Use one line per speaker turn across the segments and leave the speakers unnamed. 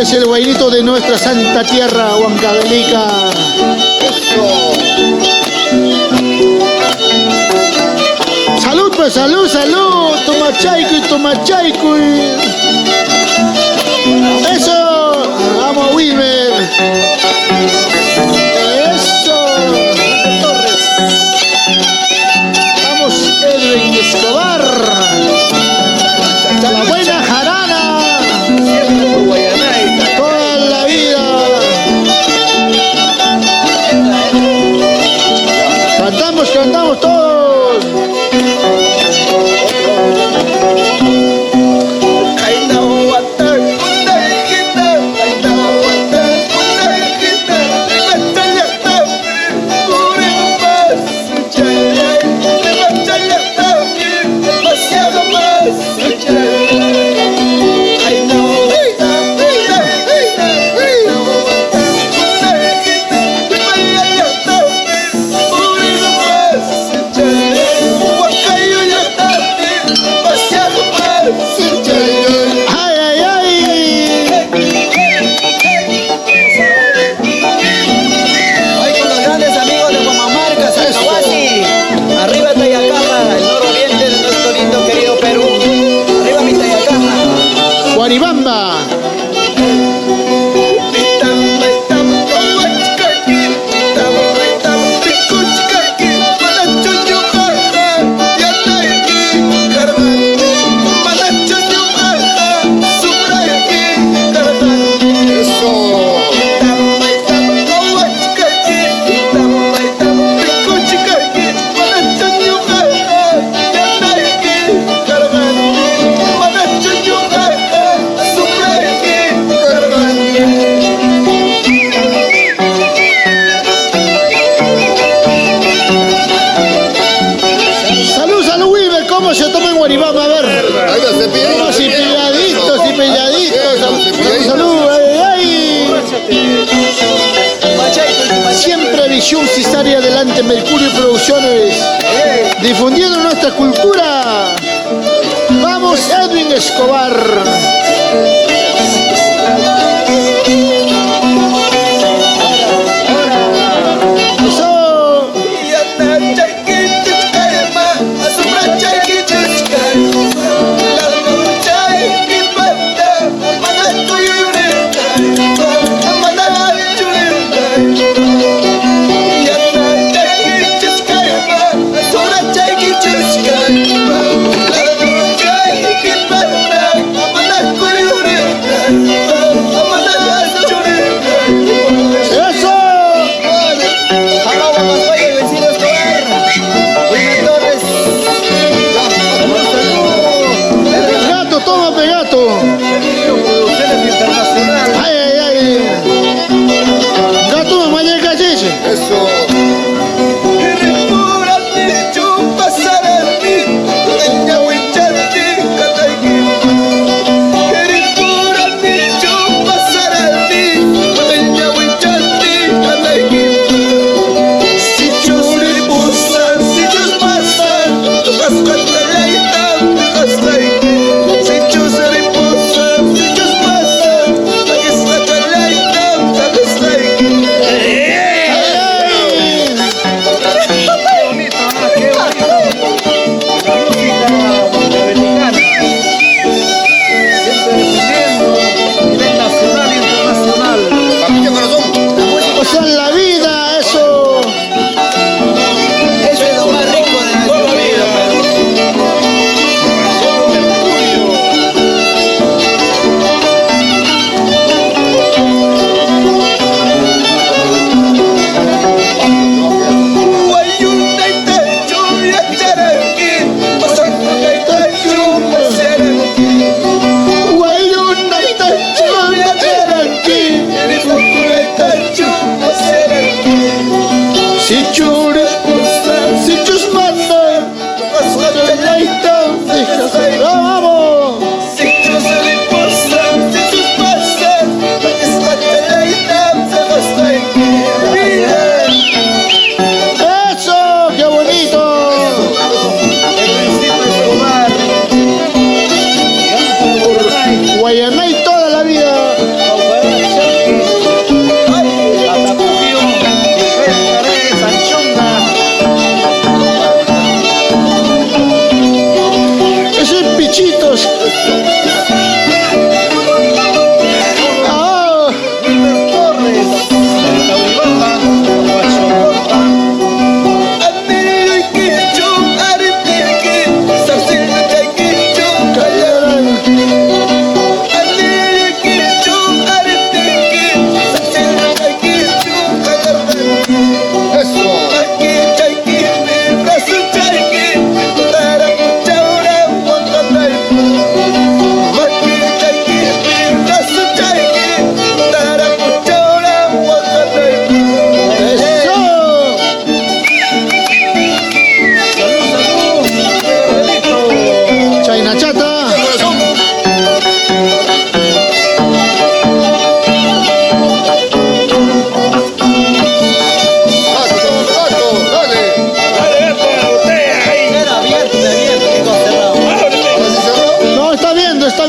es el guairito de nuestra santa tierra, Huancavelica.
Eso.
Salud, pues, salud, salud. Tomachaico y tomachaico. Eso. Vamos, Wilmer. Eso. Vamos, Edwin Escobar. La buena jarana. Toda la vida. Cantamos, cantamos todos. Guaribamba. ¿Cómo se toma en Guaribamba? A ver. Unos y pilladitos y pilladitos. Salud. Ay. Siempre visión Cisari adelante, Mercurio Producciones. Difundiendo nuestra cultura. Vamos, Edwin Escobar.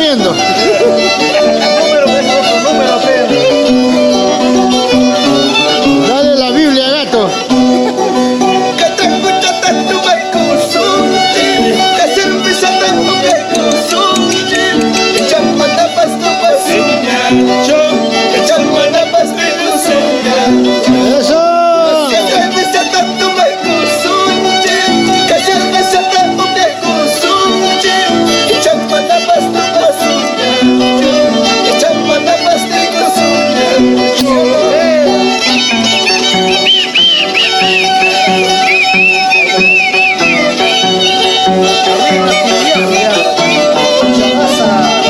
comiendo. Dale la Biblia, gato. Eso.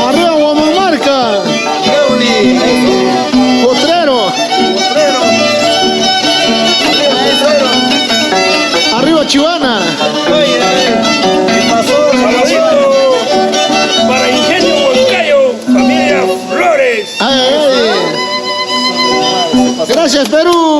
Arriba Guamamarca. Potrero. Arriba Chivana.
Para Ingenio Huancayo, familia Flores.
Ay, ay, ay. Gracias, Perú.